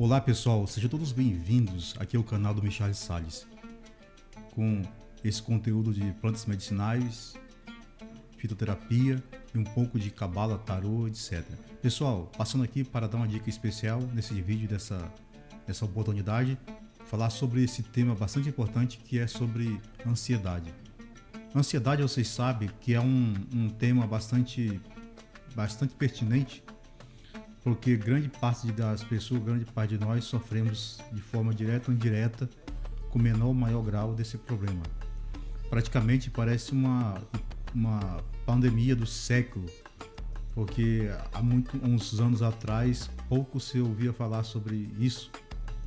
Olá pessoal, sejam todos bem-vindos aqui ao canal do Michele Salles, com esse conteúdo de plantas medicinais, fitoterapia e um pouco de cabala, tarô, etc. Pessoal, passando aqui para dar uma dica especial nesse vídeo dessa oportunidade, falar sobre esse tema bastante importante que é sobre ansiedade. Ansiedade, vocês sabem que é um tema bastante pertinente, porque grande parte das pessoas, grande parte de nós sofremos de forma direta ou indireta com menor ou maior grau desse problema. Praticamente parece uma pandemia do século, porque há uns anos atrás pouco se ouvia falar sobre isso.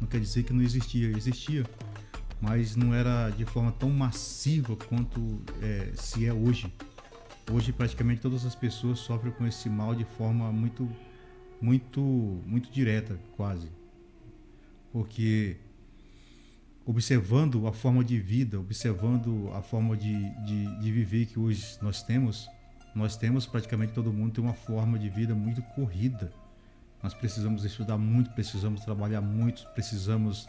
Não quer dizer que não existia, mas não era de forma tão massiva quanto se é hoje. Hoje praticamente todas as pessoas sofrem com esse mal de forma muito direta, quase, porque observando a forma de vida, observando a forma de viver que hoje nós temos praticamente todo mundo tem uma forma de vida muito corrida. Nós precisamos estudar muito, precisamos trabalhar muito, precisamos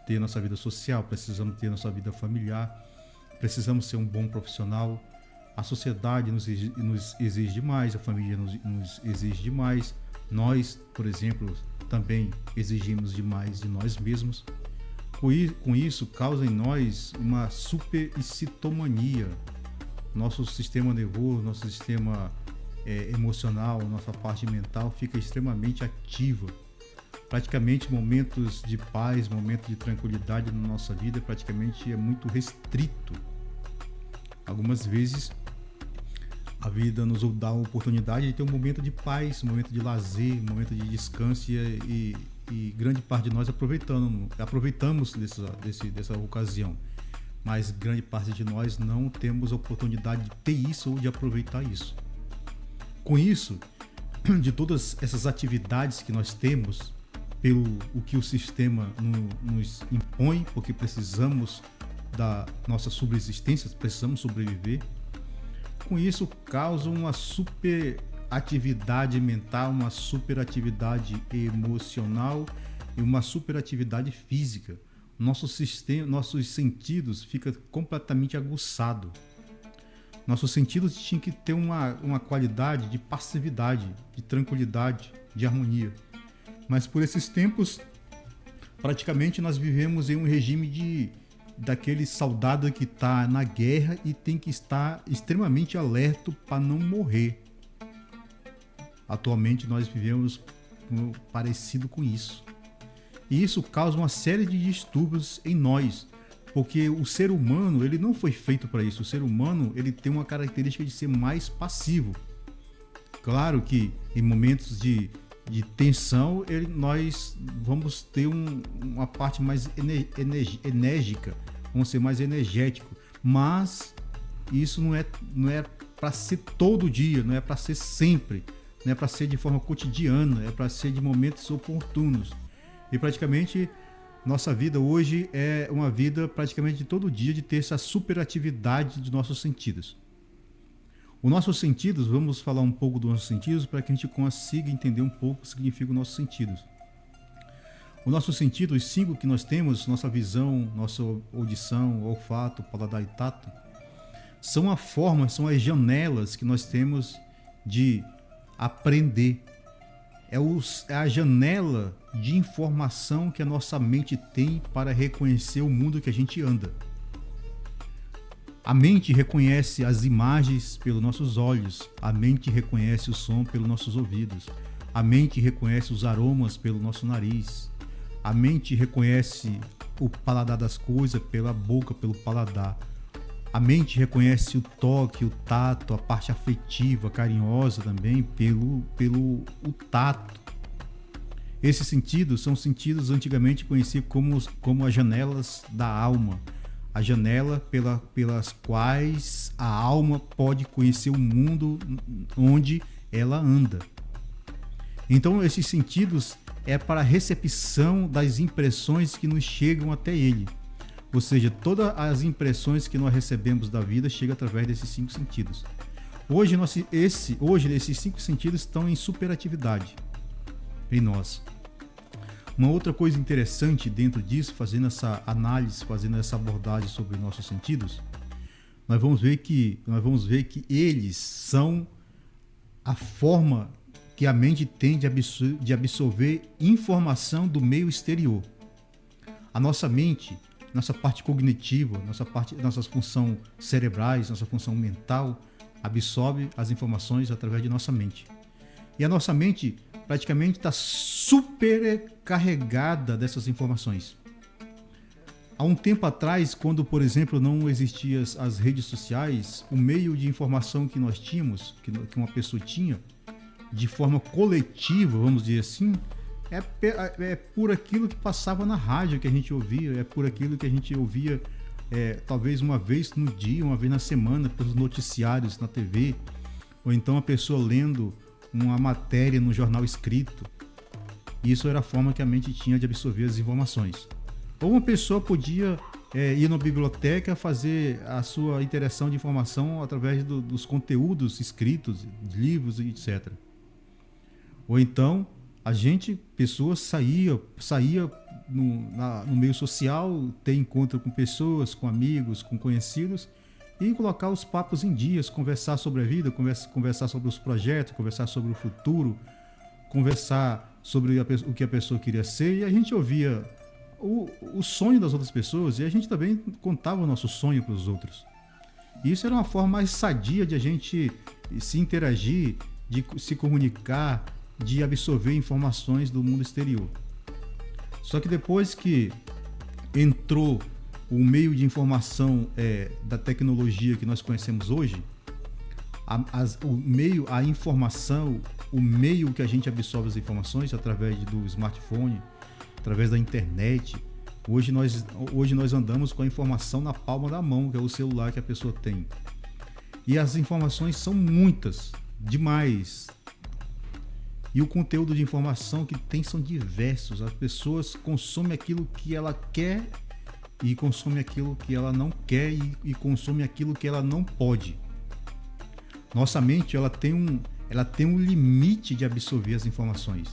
ter nossa vida social, precisamos ter nossa vida familiar, precisamos ser um bom profissional. A sociedade nos exige demais, a família nos exige demais. Nós, por exemplo, também exigimos demais de nós mesmos. Com isso, causa em nós uma superexcitomania. Nosso sistema nervoso, nosso sistema emocional, nossa parte mental fica extremamente ativa. Praticamente momentos de paz, momentos de tranquilidade na nossa vida praticamente é muito restrito. Algumas vezes a vida nos dá a oportunidade de ter um momento de paz, um momento de lazer, um momento de descanso e grande parte de nós aproveitamos dessa ocasião. Mas grande parte de nós não temos a oportunidade de ter isso ou de aproveitar isso. Com isso, de todas essas atividades que nós temos, pelo o que o sistema nos impõe, porque precisamos da nossa subsistência, precisamos sobreviver. Com isso, causa uma superatividade mental, uma superatividade emocional e uma superatividade física. Nossos sentidos ficam completamente aguçados. Nossos sentidos tinham que ter uma qualidade de passividade, de tranquilidade, de harmonia. Mas por esses tempos, praticamente nós vivemos em um regime daquele soldado que está na guerra e tem que estar extremamente alerta para não morrer. Atualmente nós vivemos parecido com isso. E isso causa uma série de distúrbios em nós, porque o ser humano ele não foi feito para isso. O ser humano ele tem uma característica de ser mais passivo. Claro que em momentos de tensão nós vamos ter uma parte mais enérgica, vamos ser mais energético, mas isso não é para ser todo dia, não é para ser sempre, não é para ser de forma cotidiana, é para ser de momentos oportunos. E praticamente nossa vida hoje é uma vida praticamente de todo dia de ter essa superatividade dos nossos sentidos. Os nossos sentidos, vamos falar um pouco dos nossos sentidos para que a gente consiga entender um pouco o que significa os nossos sentidos. Os nossos sentidos, os 5 que nós temos, nossa visão, nossa audição, olfato, paladar e tato, são são as janelas que nós temos de aprender. É a janela de informação que a nossa mente tem para reconhecer o mundo que a gente anda. A mente reconhece as imagens pelos nossos olhos, a mente reconhece o som pelos nossos ouvidos, a mente reconhece os aromas pelo nosso nariz, a mente reconhece o paladar das coisas pela boca, pelo paladar, a mente reconhece o toque, o tato, a parte afetiva, carinhosa também pelo o tato. Esses sentidos são sentidos antigamente conhecidos como as janelas da alma. A janela pelas quais a alma pode conhecer o mundo onde ela anda. Então esses sentidos é para a recepção das impressões que nos chegam até ele. Ou seja, todas as impressões que nós recebemos da vida chegam através desses 5 sentidos. Hoje esses 5 sentidos estão em superatividade em nós. Uma outra coisa interessante dentro disso, fazendo essa análise, fazendo essa abordagem sobre nossos sentidos, nós vamos ver que eles são a forma que a mente tem de absorver informação do meio exterior. A nossa mente, nossa parte cognitiva, nossas funções cerebrais, nossa função mental, absorve as informações através de nossa mente. E a nossa mente praticamente está supercarregada dessas informações. Há um tempo atrás, quando, por exemplo, não existiam as redes sociais, o meio de informação que nós tínhamos, que uma pessoa tinha, de forma coletiva, vamos dizer assim, é por aquilo que passava na rádio que a gente ouvia, é por aquilo que a gente ouvia talvez uma vez no dia, uma vez na semana, pelos noticiários na TV, ou então a pessoa lendo uma matéria no jornal escrito. Isso era a forma que a mente tinha de absorver as informações. Ou uma pessoa podia ir na biblioteca fazer a sua interação de informação através dos conteúdos escritos, livros e etc. Ou então pessoas saía no meio social, ter encontro com pessoas, com amigos, com conhecidos e colocar os papos em dias, conversar sobre a vida, conversar sobre os projetos, conversar sobre o futuro, conversar sobre o que a pessoa queria ser, e a gente ouvia o sonho das outras pessoas e a gente também contava o nosso sonho para os outros. E isso era uma forma mais sadia de a gente se interagir, de se comunicar, de absorver informações do mundo exterior. Só que depois que entrou o meio de informação da tecnologia que nós conhecemos hoje, a informação, o meio que a gente absorve as informações através do smartphone, através da internet. Hoje nós andamos com a informação na palma da mão, que é o celular que a pessoa tem. E as informações são muitas, demais. E o conteúdo de informação que tem são diversos. As pessoas consomem aquilo que ela quer e consomem aquilo que ela não quer e consomem aquilo que ela não pode. Nossa mente ela tem um limite de absorver as informações.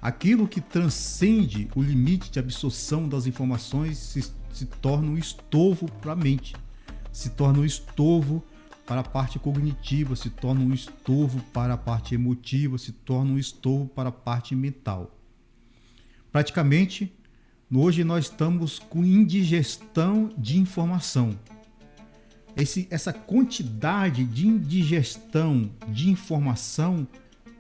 Aquilo que transcende o limite de absorção das informações se torna um estorvo para a mente, se torna um estorvo para a parte cognitiva, se torna um estorvo para a parte emotiva, se torna um estorvo para a parte mental. Praticamente, hoje nós estamos com indigestão de informação. Essa quantidade de indigestão de informação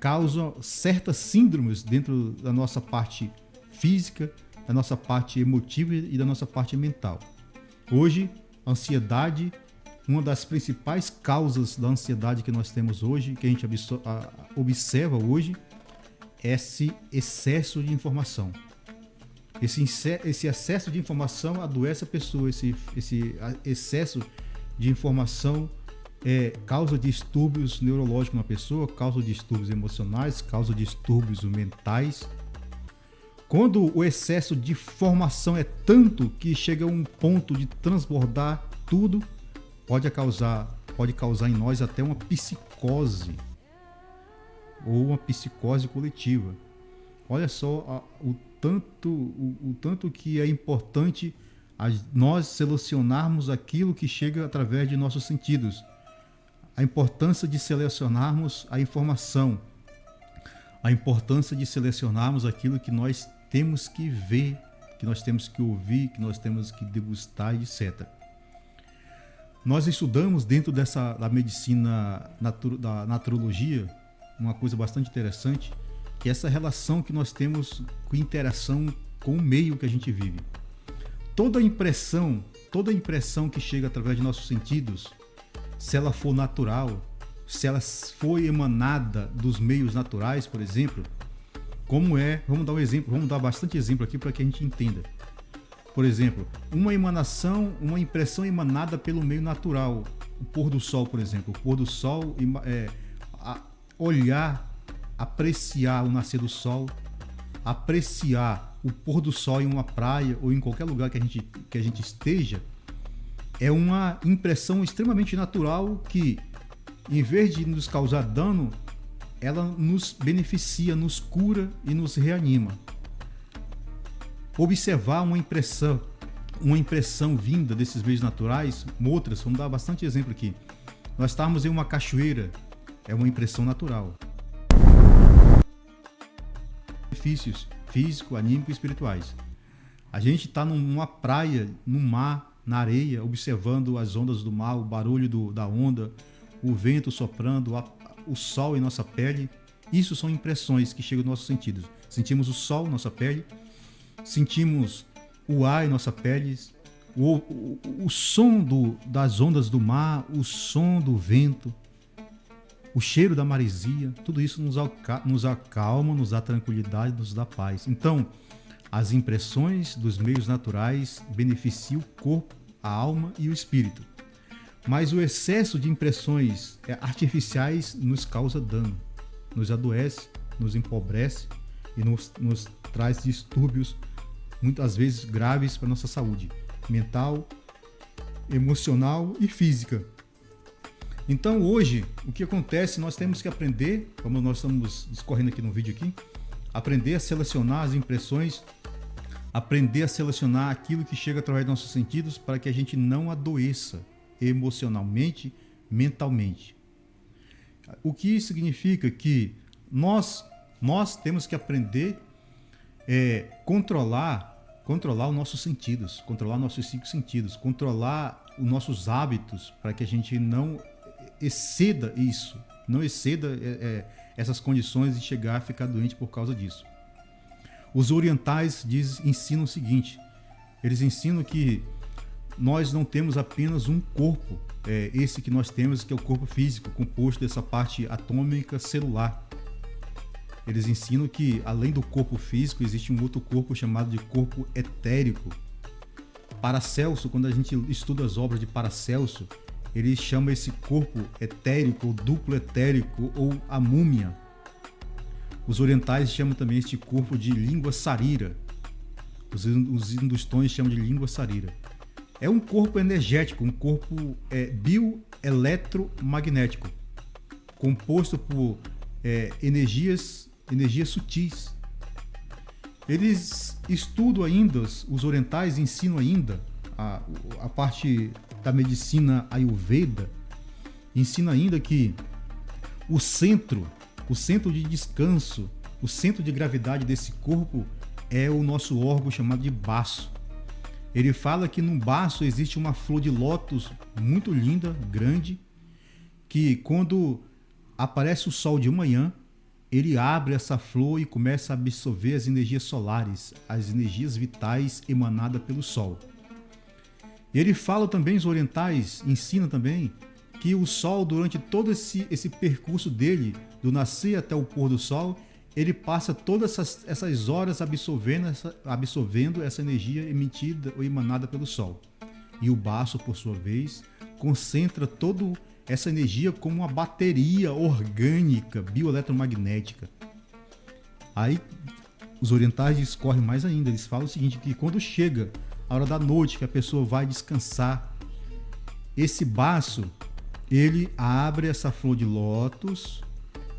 causa certas síndromes dentro da nossa parte física, da nossa parte emotiva e da nossa parte mental. Hoje, a ansiedade, uma das principais causas da ansiedade que nós temos hoje, que a gente observa hoje, é esse excesso de informação. Esse excesso de informação adoece a pessoa, esse excesso de informação causa distúrbios neurológicos na pessoa, causa distúrbios emocionais, causa distúrbios mentais. Quando o excesso de informação é tanto que chega a um ponto de transbordar tudo, pode causar em nós até uma psicose ou uma psicose coletiva. Olha só o tanto que é importante nós selecionarmos aquilo que chega através de nossos sentidos. A importância de selecionarmos a informação, a importância de selecionarmos aquilo que nós temos que ver, que nós temos que ouvir, que nós temos que degustar, etc. Nós estudamos dentro da medicina da naturologia uma coisa bastante interessante, que é essa relação que nós temos com interação com o meio que a gente vive. Toda impressão que chega através de nossos sentidos, se ela for natural, se ela for emanada dos meios naturais, por exemplo, vamos dar um exemplo, vamos dar bastante exemplo aqui para que a gente entenda. Por exemplo, uma impressão emanada pelo meio natural, o pôr do sol, por exemplo. O pôr do sol, olhar, apreciar o nascer do sol, apreciar o pôr do sol em uma praia ou em qualquer lugar que a gente esteja, é uma impressão extremamente natural que, em vez de nos causar dano, ela nos beneficia, nos cura e nos reanima. observar uma impressão vinda desses meios naturais, outras, vamos dar bastante exemplo aqui. Nós estamos em uma cachoeira, é uma impressão natural. Benefícios físico, anímico e espirituais. A gente está numa praia, no mar, na areia, observando as ondas do mar, o barulho da onda, o vento soprando, o sol em nossa pele. Isso são impressões que chegam aos nossos sentidos. Sentimos o sol em nossa pele, sentimos o ar em nossa pele, o som das ondas do mar, o som do vento, o cheiro da maresia, tudo isso nos acalma, nos dá tranquilidade, nos dá paz. Então, as impressões dos meios naturais beneficiam o corpo, a alma e o espírito. Mas o excesso de impressões artificiais nos causa dano, nos adoece, nos empobrece e nos traz distúrbios, muitas vezes graves para a nossa saúde mental, emocional e física. Então hoje, o que acontece, nós temos que aprender, como nós estamos discorrendo aqui no vídeo aqui, aprender a selecionar as impressões, aprender a selecionar aquilo que chega através dos nossos sentidos para que a gente não adoeça emocionalmente, mentalmente. O que significa que nós temos que aprender a controlar os nossos sentidos, controlar nossos 5 sentidos, controlar os nossos hábitos para que a gente não exceda isso, não exceda essas condições de chegar a ficar doente por causa disso. Os orientais ensinam o seguinte, eles ensinam que nós não temos apenas um corpo, esse que nós temos, que é o corpo físico, composto dessa parte atômica celular. Eles ensinam que, além do corpo físico, existe um outro corpo chamado de corpo etérico. Paracelso, quando a gente estuda as obras de Paracelso, ele chama esse corpo etérico, ou duplo etérico, ou a múmia. Os orientais chamam também este corpo de língua sarira. Os hindustões chamam de língua sarira. É um corpo energético, um corpo bioeletromagnético, composto por energias sutis. Eles estudam ainda, os orientais ensinam ainda a parte da medicina Ayurveda, ensina ainda que o centro de descanso, o centro de gravidade desse corpo é o nosso órgão chamado de baço. Ele fala que no baço existe uma flor de lótus muito linda, grande, que quando aparece o sol de manhã, ele abre essa flor e começa a absorver as energias solares, as energias vitais emanadas pelo sol. Ele fala também, os orientais ensinam também, que o sol, durante todo esse percurso dele, do nascer até o pôr do sol, ele passa todas essas horas absorvendo essa energia emitida ou emanada pelo sol. E o baço, por sua vez, concentra toda essa energia como uma bateria orgânica, bioeletromagnética. Aí os orientais discorrem mais ainda, eles falam o seguinte, que quando chega a hora da noite, que a pessoa vai descansar, esse baço, ele abre essa flor de lótus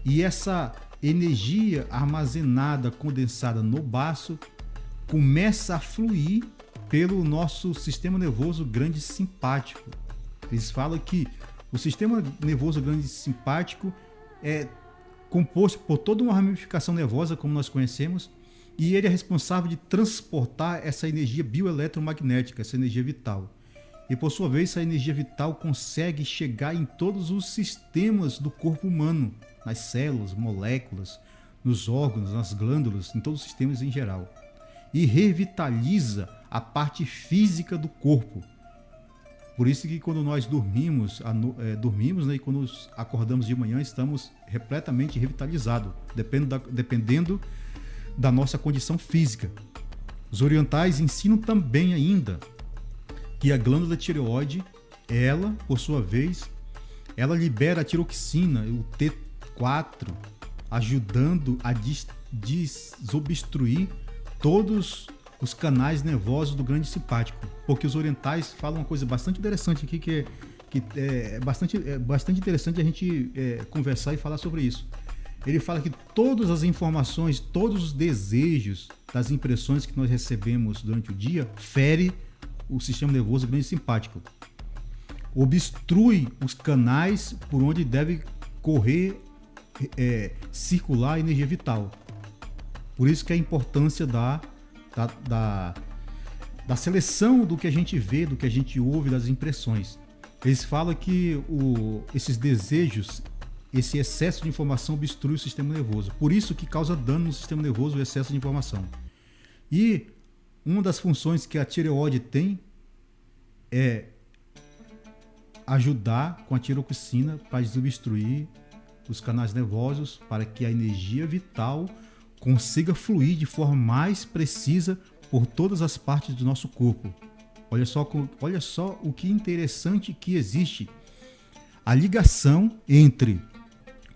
e essa energia armazenada, condensada no baço, começa a fluir pelo nosso sistema nervoso grande simpático. Eles falam que o sistema nervoso grande simpático é composto por toda uma ramificação nervosa, como nós conhecemos, e ele é responsável de transportar essa energia bioeletromagnética, essa energia vital. E por sua vez, essa energia vital consegue chegar em todos os sistemas do corpo humano, nas células, moléculas, nos órgãos, nas glândulas, em todos os sistemas em geral. E revitaliza a parte física do corpo. Por isso que quando nós dormimos, né, e quando acordamos de manhã, estamos repletamente revitalizados, dependendo da nossa condição física. Os orientais ensinam também ainda que a glândula tireoide, ela, por sua vez, ela libera a tiroxina, o T4, ajudando a desobstruir todos os canais nervosos do grande simpático. Porque os orientais falam uma coisa bastante interessante aqui, que é bastante interessante a gente conversar e falar sobre isso. ele fala que todas as informações, todos os desejos das impressões que nós recebemos durante o dia fere o sistema nervoso glande simpático. Obstrui os canais por onde deve correr, circular a energia vital. Por isso que a importância da seleção do que a gente vê, do que a gente ouve, das impressões. Eles falam que esses desejos, esse excesso de informação obstrui o sistema nervoso. Por isso que causa dano no sistema nervoso o excesso de informação. E uma das funções que a tireoide tem é ajudar com a tiroxina para desobstruir os canais nervosos, para que a energia vital consiga fluir de forma mais precisa por todas as partes do nosso corpo. Olha só o que interessante que existe. A ligação entre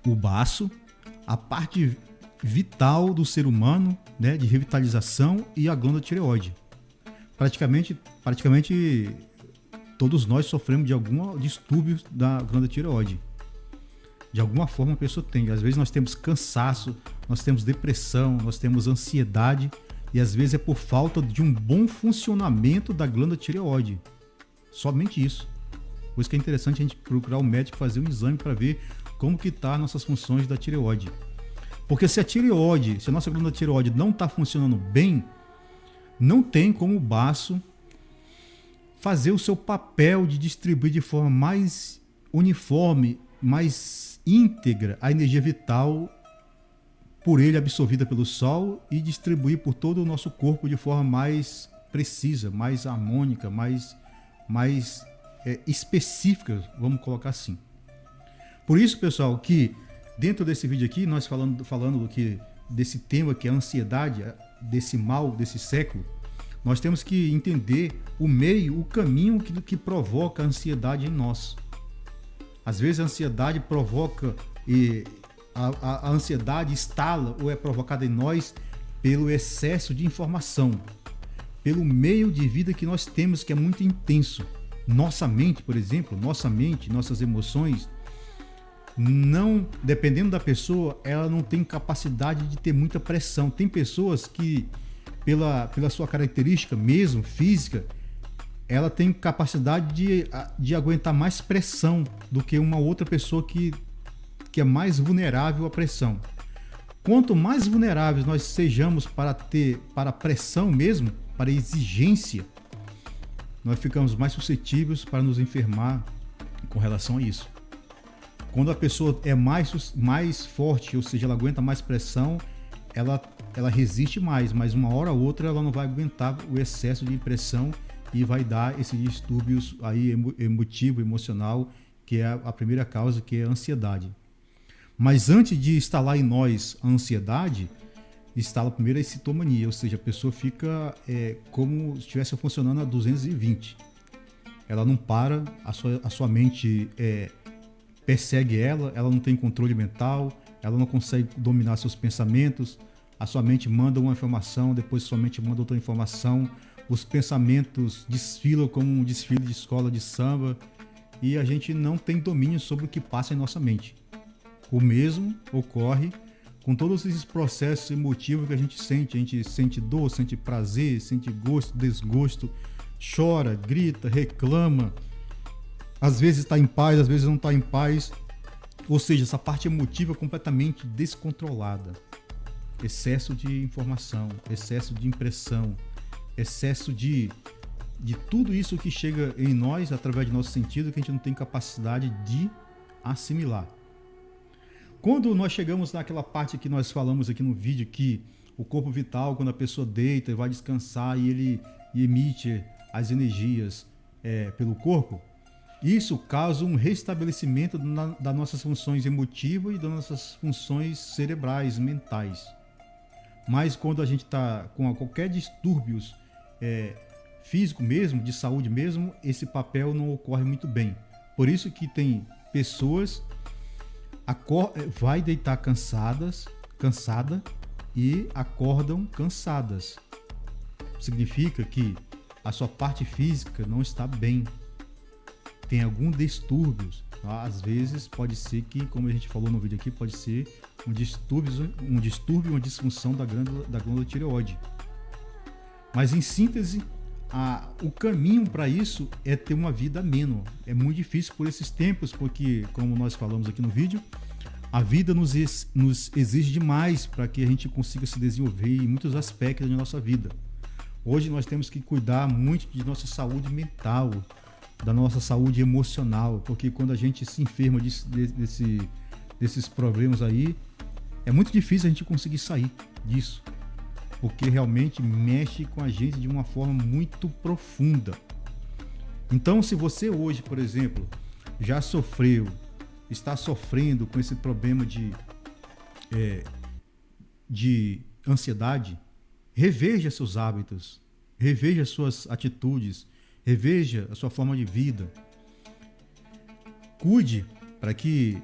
o baço, a parte vital do ser humano, né, de revitalização, e a glândula tireoide. Praticamente todos nós sofremos de algum distúrbio da glândula tireoide. De alguma forma a pessoa tem. Às vezes nós temos cansaço, nós temos depressão, nós temos ansiedade, e às vezes é por falta de um bom funcionamento da glândula tireoide. Somente isso. Por isso que é interessante a gente procurar o médico, fazer um exame para ver como que tá nossas funções da tireoide. Porque se a nossa glândula tireoide não está funcionando bem, não tem como o baço fazer o seu papel de distribuir de forma mais uniforme, mais íntegra a energia vital por ele absorvida pelo sol e distribuir por todo o nosso corpo de forma mais precisa, mais harmônica, mais específica, vamos colocar assim. Por isso, pessoal, que dentro desse vídeo aqui, nós falando desse tema que é a ansiedade, desse mal desse século, nós temos que entender o caminho que provoca a ansiedade em nós. Às vezes a ansiedade provoca, a ansiedade instala ou é provocada em nós pelo excesso de informação, pelo meio de vida que nós temos, que é muito intenso. Nossa mente, por exemplo, nossas emoções, não, dependendo da pessoa, ela não tem capacidade de ter muita pressão. Tem pessoas que, pela sua característica mesmo, física, ela tem capacidade de aguentar mais pressão do que uma outra pessoa que é mais vulnerável à pressão. Quanto mais vulneráveis nós sejamos para a pressão mesmo, para a exigência, nós ficamos mais suscetíveis para nos enfermar com relação a isso. Quando a pessoa é mais forte, ou seja, ela aguenta mais pressão, ela resiste mais, mas uma hora ou outra ela não vai aguentar o excesso de pressão e vai dar esses distúrbios aí emotivo, emocional, que é a primeira causa, que é a ansiedade. Mas antes de instalar em nós a ansiedade, instala primeiro a excitomania, ou seja, a pessoa fica como se estivesse funcionando a 220. Ela não para, a sua mente persegue ela não tem controle mental, ela não consegue dominar seus pensamentos, a sua mente manda uma informação, depois sua mente manda outra informação, os pensamentos desfilam como um desfile de escola de samba e a gente não tem domínio sobre o que passa em nossa mente. O mesmo ocorre com todos esses processos emotivos que a gente sente dor, sente prazer, sente gosto, desgosto, chora, grita, reclama, às vezes está em paz, às vezes não está em paz, ou seja, essa parte emotiva é completamente descontrolada. Excesso de informação, excesso de impressão, excesso de tudo isso que chega em nós através de nosso sentido que a gente não tem capacidade de assimilar. Quando nós chegamos naquela parte que nós falamos aqui no vídeo, que o corpo vital, quando a pessoa deita e vai descansar e ele emite as energias pelo corpo, isso causa um restabelecimento das nossas funções emotivas e das nossas funções cerebrais, mentais. Mas quando a gente está com qualquer distúrbio físico mesmo, de saúde mesmo, esse papel não ocorre muito bem. Por isso que tem pessoas vai deitar cansada e acordam cansadas. Significa que a sua parte física não está bem. Tem algum distúrbio. Às vezes pode ser que, como a gente falou no vídeo aqui, pode ser um distúrbio, uma disfunção da glândula tireoide. Mas em síntese, o caminho para isso é ter uma vida amena. É muito difícil por esses tempos, porque, como nós falamos aqui no vídeo, a vida nos exige demais para que a gente consiga se desenvolver em muitos aspectos da nossa vida. Hoje nós temos que cuidar muito de nossa saúde mental, da nossa saúde emocional, porque quando a gente se enferma desses problemas aí, é muito difícil a gente conseguir sair disso, porque realmente mexe com a gente de uma forma muito profunda. Então, se você hoje, por exemplo, já está sofrendo com esse problema de ansiedade, reveja seus hábitos, reveja suas atitudes, reveja a sua forma de vida. Cuide para que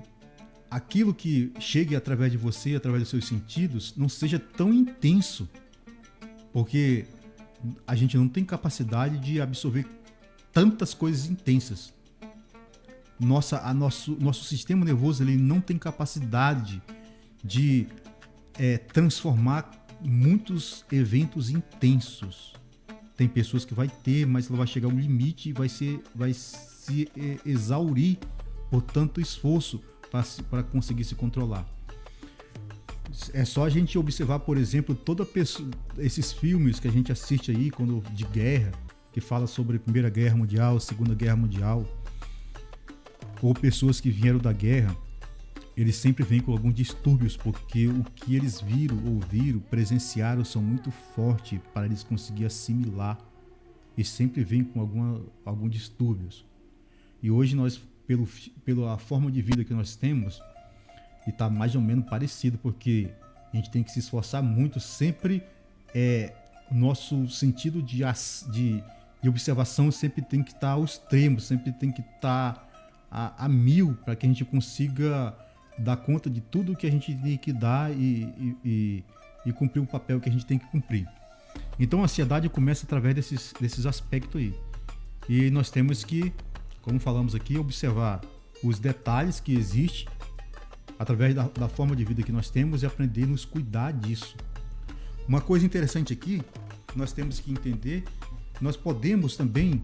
aquilo que chegue através de você, através dos seus sentidos, não seja tão intenso, porque a gente não tem capacidade de absorver tantas coisas intensas. Nosso sistema nervoso ele não tem capacidade de transformar muitos eventos intensos. Tem pessoas que vai ter, mas ela vai chegar a um limite e vai se exaurir por tanto esforço para conseguir se controlar. É só a gente observar, por exemplo, esses filmes que a gente assiste aí de guerra, que fala sobre a Primeira Guerra Mundial, Segunda Guerra Mundial, ou pessoas que vieram da guerra, eles sempre vêm com alguns distúrbios, porque o que eles viram, ouviram, presenciaram são muito fortes para eles conseguirem assimilar, e sempre vêm com alguns distúrbios. E hoje nós, pela forma de vida que nós temos, e está mais ou menos parecido, porque a gente tem que se esforçar muito, sempre o nosso sentido de observação sempre tem que estar ao extremo, sempre tem que estar a mil, para que a gente consiga dar conta de tudo que a gente tem que dar e cumprir o papel que a gente tem que cumprir. Então a ansiedade começa através desses aspectos aí. E nós temos que, como falamos aqui, observar os detalhes que existem através da forma de vida que nós temos e aprender a nos cuidar disso. Uma coisa interessante aqui, nós temos que entender, nós podemos também,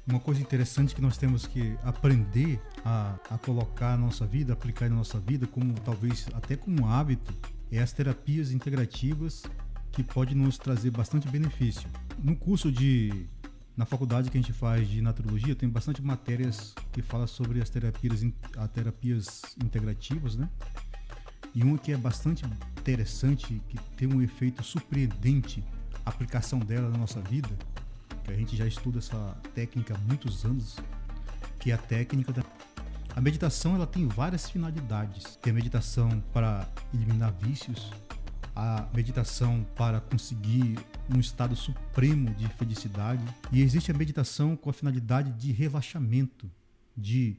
uma coisa interessante que nós temos que aprender a colocar na nossa vida, aplicar na nossa vida, como talvez até como um hábito, é as terapias integrativas, que pode nos trazer bastante benefício. No curso na faculdade que a gente faz de naturologia, tem bastante matérias que falam sobre as terapias integrativas, né? E uma que é bastante interessante, que tem um efeito surpreendente, a aplicação dela na nossa vida, que a gente já estuda essa técnica há muitos anos, que é a técnica A meditação, ela tem várias finalidades. Tem a meditação para eliminar vícios, a meditação para conseguir um estado supremo de felicidade, e existe a meditação com a finalidade de relaxamento, de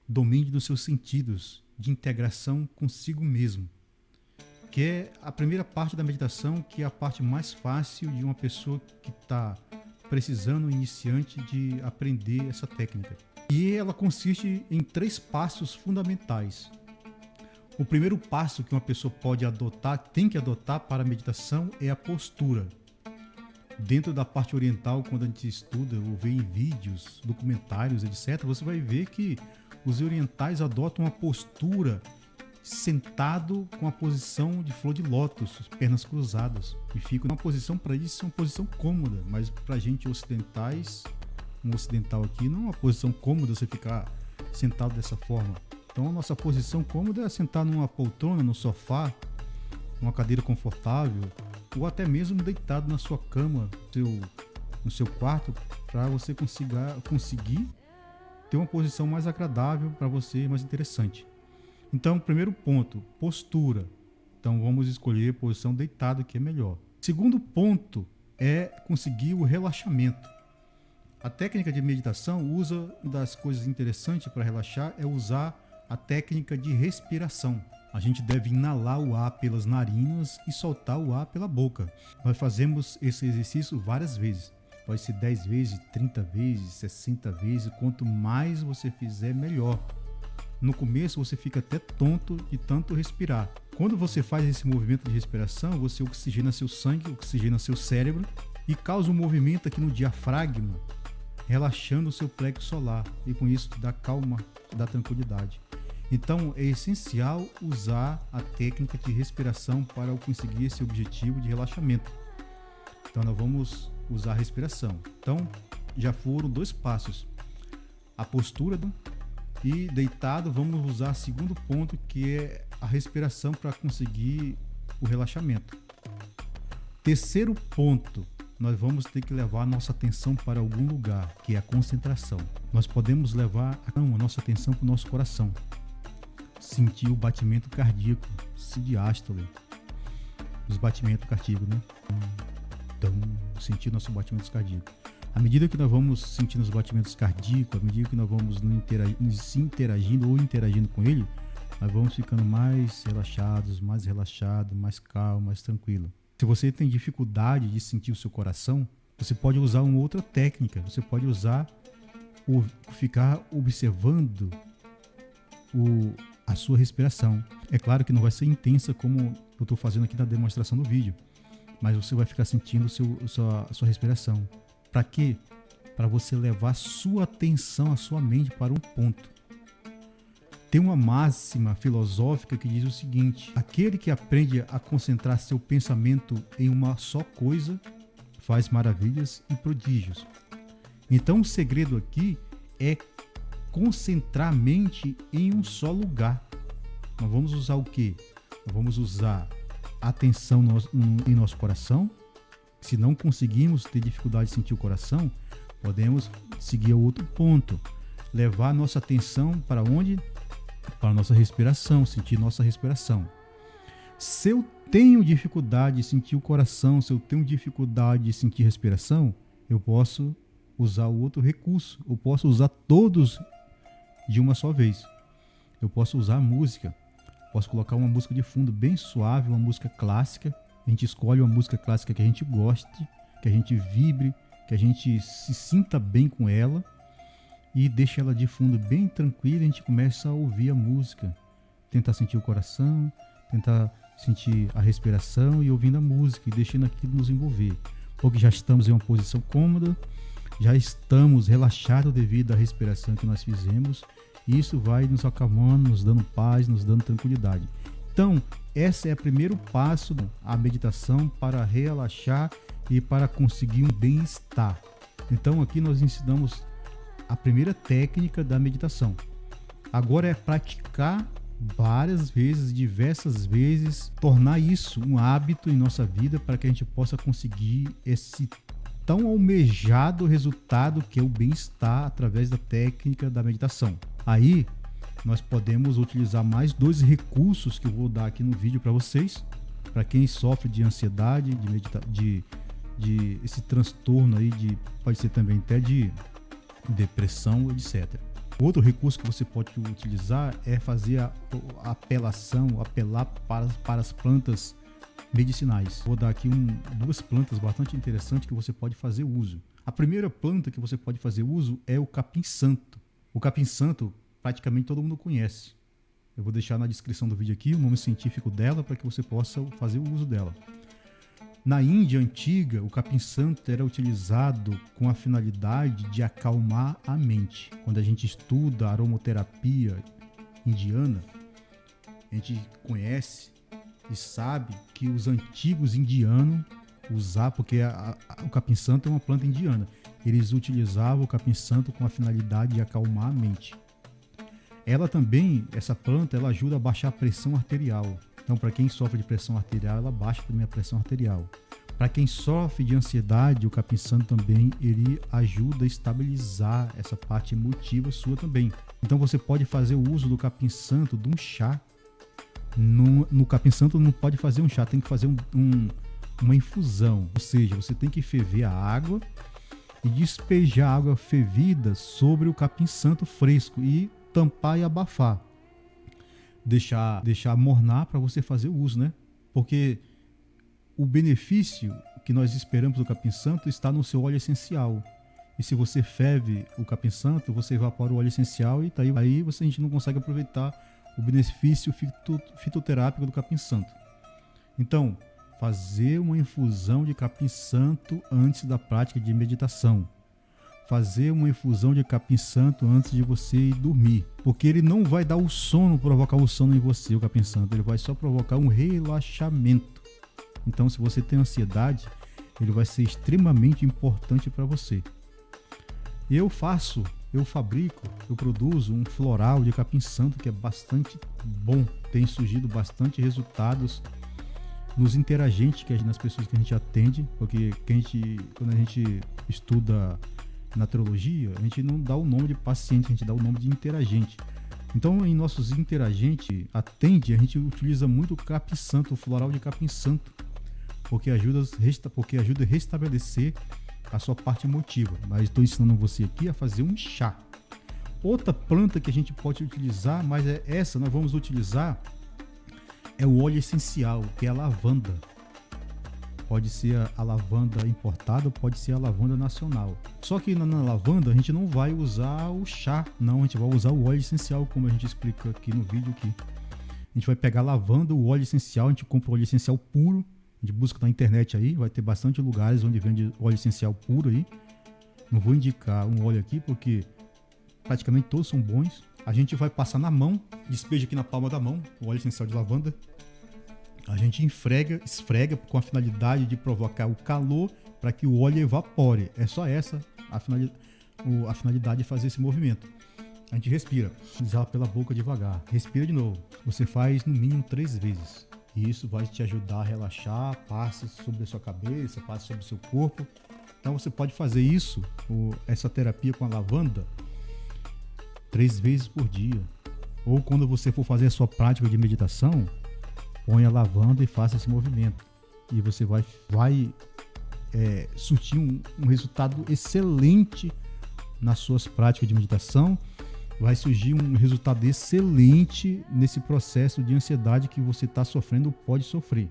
domínio dos seus sentidos, de integração consigo mesmo, que é a primeira parte da meditação, que é a parte mais fácil de uma pessoa que está precisando, iniciante, de aprender essa técnica. E ela consiste em 3 passos fundamentais. O primeiro passo que uma pessoa tem que adotar para a meditação é a postura. Dentro da parte oriental, quando a gente estuda ou vê em vídeos, documentários, etc., você vai ver que os orientais adotam uma postura sentado com a posição de flor de lótus, pernas cruzadas. E fica uma posição, para isso, uma posição cômoda, mas para a gente ocidentais, um ocidental aqui, não é uma posição cômoda você ficar sentado dessa forma. Então a nossa posição cômoda é sentar numa poltrona, no sofá, numa cadeira confortável, ou até mesmo deitado na sua cama, no seu quarto, para você conseguir ter uma posição mais agradável para você, mais interessante. Então, primeiro ponto, postura. Então vamos escolher a posição deitada, que é melhor. Segundo ponto é conseguir o relaxamento. A técnica de meditação usa, uma das coisas interessantes para relaxar é usar a técnica de respiração. A gente deve inalar o ar pelas narinas e soltar o ar pela boca. Nós fazemos esse exercício várias vezes. Pode ser 10 vezes, 30 vezes, 60 vezes. Quanto mais você fizer, melhor. No começo você fica até tonto de tanto respirar. Quando você faz esse movimento de respiração, você oxigena seu sangue, oxigena seu cérebro e causa um movimento aqui no diafragma, relaxando o seu plexo solar, e com isso dá calma, dá tranquilidade. Então é essencial usar a técnica de respiração para conseguir esse objetivo de relaxamento. Então nós vamos usar a respiração. Então já foram 2 passos. A postura e deitado vamos usar o segundo ponto, que é a respiração para conseguir o relaxamento. Terceiro ponto, nós vamos ter que levar a nossa atenção para algum lugar, que é a concentração. Nós podemos levar a nossa atenção para o nosso coração. Sentir o batimento cardíaco, diástole, os batimentos cardíacos, né? Então, sentir o nosso batimento cardíaco. À medida que nós vamos sentindo os batimentos cardíacos, à medida que nós vamos interagindo com ele, nós vamos ficando mais relaxados, mais calmo, mais tranquilo. Se você tem dificuldade de sentir o seu coração, você pode usar uma outra técnica. Você pode usar ficar observando a sua respiração. É claro que não vai ser intensa como eu estou fazendo aqui na demonstração do vídeo, mas você vai ficar sentindo a sua respiração. Para quê? Para você levar sua atenção, a sua mente para um ponto. Tem uma máxima filosófica que diz o seguinte: aquele que aprende a concentrar seu pensamento em uma só coisa faz maravilhas e prodígios. Então o segredo aqui é concentrar a mente em um só lugar. Nós vamos usar o quê? Nós vamos usar a atenção em nosso coração. Se não conseguimos ter dificuldade de sentir o coração, podemos seguir a outro ponto. Levar a nossa atenção para onde? Para a nossa respiração, sentir nossa respiração. Se eu tenho dificuldade de sentir o coração, se eu tenho dificuldade de sentir respiração, eu posso usar o outro recurso. Eu posso usar todos de uma só vez. Eu posso usar a música. Posso colocar uma música de fundo bem suave, uma música clássica. A gente escolhe uma música clássica que a gente goste, que a gente vibre, que a gente se sinta bem com ela e deixa ela de fundo bem tranquila. A gente começa a ouvir a música, tentar sentir o coração, tentar sentir a respiração e ouvindo a música e deixando aquilo nos envolver. Porque já estamos em uma posição cômoda, já estamos relaxados devido à respiração que nós fizemos, e isso vai nos acalmando, nos dando paz, nos dando tranquilidade. Então, esse é o primeiro passo da meditação para relaxar e para conseguir um bem-estar. Então, aqui nós ensinamos a primeira técnica da meditação. Agora é praticar várias vezes, diversas vezes, tornar isso um hábito em nossa vida para que a gente possa conseguir esse tão almejado resultado que é o bem-estar através da técnica da meditação. Aí, nós podemos utilizar mais 2 recursos que eu vou dar aqui no vídeo para vocês, para quem sofre de ansiedade, de esse transtorno aí, pode ser também até de depressão, etc. Outro recurso que você pode utilizar é fazer apelar para as plantas medicinais. Vou dar aqui 2 plantas bastante interessantes que você pode fazer uso. A primeira planta que você pode fazer uso é o capim-santo. O capim-santo praticamente todo mundo conhece. Eu vou deixar na descrição do vídeo aqui o nome científico dela para que você possa fazer o uso dela. Na Índia antiga, o capim-santo era utilizado com a finalidade de acalmar a mente. Quando a gente estuda a aromaterapia indiana, a gente conhece e sabe que os antigos indianos usavam, porque o capim-santo é uma planta indiana, eles utilizavam o capim-santo com a finalidade de acalmar a mente. Ela também, essa planta, ela ajuda a baixar a pressão arterial. Então, para quem sofre de pressão arterial, ela baixa também a pressão arterial. Para quem sofre de ansiedade, o capim-santo também, ele ajuda a estabilizar essa parte emotiva sua também. Então, você pode fazer o uso do capim-santo de um chá. No capim-santo não pode fazer um chá, tem que fazer uma infusão. Ou seja, você tem que ferver a água e despejar a água fervida sobre o capim-santo fresco e tampar e abafar. Deixar mornar para você fazer o uso, né? Porque o benefício que nós esperamos do capim-santo está no seu óleo essencial. E se você ferve o capim-santo, você evapora o óleo essencial e aí a gente não consegue aproveitar o benefício fitoterápico do capim-santo. Então, fazer uma infusão de capim-santo antes da prática de meditação. Fazer uma infusão de capim-santo antes de você ir dormir. Porque ele não vai dar o sono, provocar o sono em você, o capim-santo. Ele vai só provocar um relaxamento. Então, se você tem ansiedade, ele vai ser extremamente importante para você. Eu fabrico, eu produzo um floral de capim-santo que é bastante bom. Tem surgido bastante resultados nos interagentes, nas pessoas que a gente atende, porque quando a gente estuda naturologia, a gente não dá o nome de paciente, a gente dá o nome de interagente. Então, em nossos interagentes a gente utiliza muito o capim-santo, o floral de capim-santo, porque ajuda a restabelecer a sua parte emotiva. Mas estou ensinando você aqui a fazer um chá. Outra planta que a gente pode utilizar, mas nós vamos utilizar, é o óleo essencial, que é a lavanda. Pode ser a lavanda importada, pode ser a lavanda nacional. Só que na lavanda a gente não vai usar o chá, não, a gente vai usar o óleo essencial, como a gente explica aqui no vídeo aqui. A gente vai pegar a lavanda, o óleo essencial, a gente compra o óleo essencial puro, a gente busca na internet aí, vai ter bastante lugares onde vende óleo essencial puro aí. Não vou indicar um óleo aqui porque praticamente todos são bons. A gente vai passar na mão, despeja aqui na palma da mão o óleo essencial de lavanda. A gente esfrega com a finalidade de provocar o calor para que o óleo evapore. É só essa a finalidade de fazer esse movimento. A gente respira, exala pela boca devagar, respira de novo. Você faz no mínimo 3 vezes. E isso vai te ajudar a relaxar, passe sobre a sua cabeça, passe sobre o seu corpo. Então você pode fazer essa terapia com a lavanda 3 vezes por dia. Ou quando você for fazer a sua prática de meditação, põe a lavanda e faça esse movimento. E você vai surtir um resultado excelente nas suas práticas de meditação. Vai surgir um resultado excelente nesse processo de ansiedade que você está sofrendo ou pode sofrer.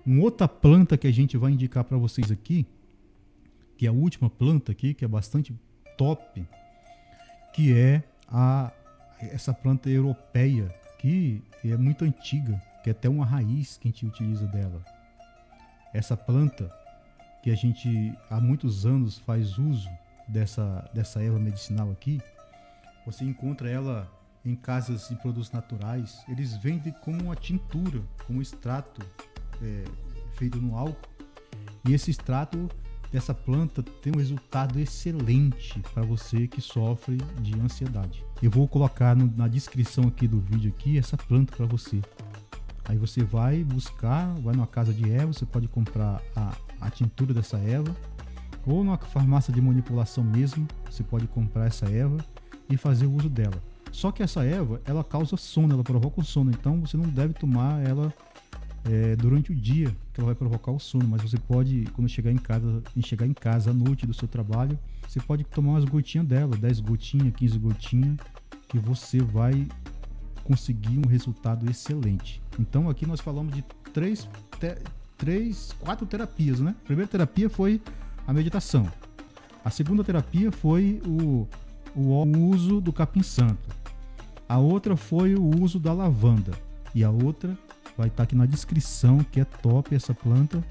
Uma outra planta que a gente vai indicar para vocês aqui, que é a última planta aqui, que é bastante top, que é essa planta europeia, que é muito antiga, que é até uma raiz que a gente utiliza dela. Essa planta que a gente há muitos anos faz uso dessa erva medicinal aqui, você encontra ela em casas de produtos naturais. Eles vendem como uma tintura, como um extrato feito no álcool. E esse extrato dessa planta tem um resultado excelente para você que sofre de ansiedade. Eu vou colocar na descrição aqui do vídeo aqui essa planta para você. Aí você vai numa casa de erva, você pode comprar a tintura dessa erva, ou numa farmácia de manipulação mesmo, você pode comprar essa erva e fazer o uso dela. Só que essa erva, ela causa sono, ela provoca o sono, então você não deve tomar ela durante o dia, que ela vai provocar o sono, mas você pode, quando chegar em casa à noite do seu trabalho, você pode tomar umas gotinhas dela, 10 gotinhas, 15 gotinhas, que você vai conseguir um resultado excelente. Então aqui nós falamos de 4 terapias, né? A primeira terapia foi a meditação. A segunda terapia foi o uso do capim-santo. A outra foi o uso da lavanda. E a outra vai estar aqui na descrição, que é top essa planta,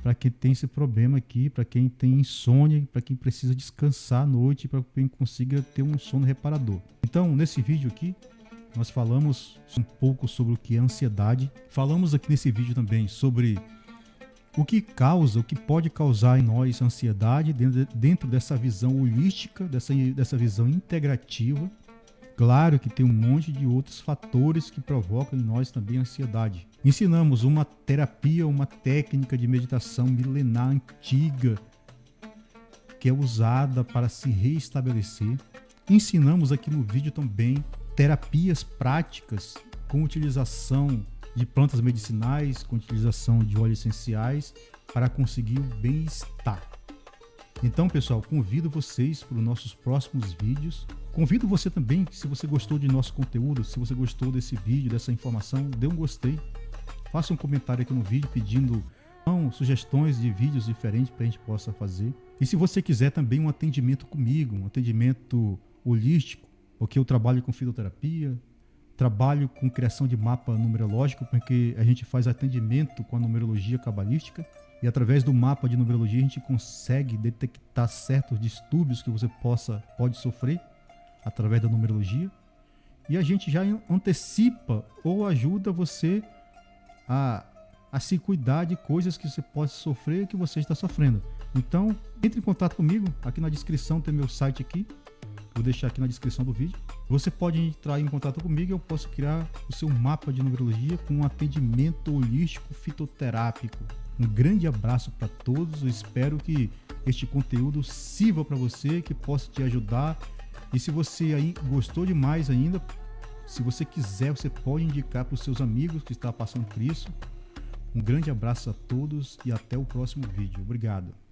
para quem tem esse problema aqui, para quem tem insônia, para quem precisa descansar à noite, para quem consiga ter um sono reparador. Então, nesse vídeo aqui, nós falamos um pouco sobre o que é ansiedade. Falamos aqui nesse vídeo também sobre o que pode causar em nós ansiedade dentro dessa visão holística, dessa visão integrativa. Claro que tem um monte de outros fatores que provocam em nós também ansiedade. Ensinamos uma terapia, uma técnica de meditação milenar antiga que é usada para se reestabelecer. Ensinamos aqui no vídeo também terapias práticas com utilização de plantas medicinais, com utilização de óleos essenciais para conseguir o bem-estar. Então, pessoal, convido vocês para os nossos próximos vídeos. Convido você também, se você gostou de nosso conteúdo, se você gostou desse vídeo, dessa informação, dê um gostei. Faça um comentário aqui no vídeo pedindo sugestões de vídeos diferentes para a gente possa fazer. E se você quiser também um atendimento comigo, um atendimento holístico, porque eu trabalho com fitoterapia, trabalho com criação de mapa numerológico, porque a gente faz atendimento com a numerologia cabalística e através do mapa de numerologia a gente consegue detectar certos distúrbios que você pode sofrer através da numerologia e a gente já antecipa ou ajuda você a se cuidar de coisas que você pode sofrer e que você está sofrendo. Então, entre em contato comigo, aqui na descrição tem meu site aqui, vou deixar aqui na descrição do vídeo. Você pode entrar em contato comigo e eu posso criar o seu mapa de numerologia com um atendimento holístico fitoterápico. Um grande abraço para todos, eu espero que este conteúdo sirva para você, que possa te ajudar. E se você aí gostou demais ainda, se você quiser, você pode indicar para os seus amigos que estão passando por isso. Um grande abraço a todos e até o próximo vídeo. Obrigado.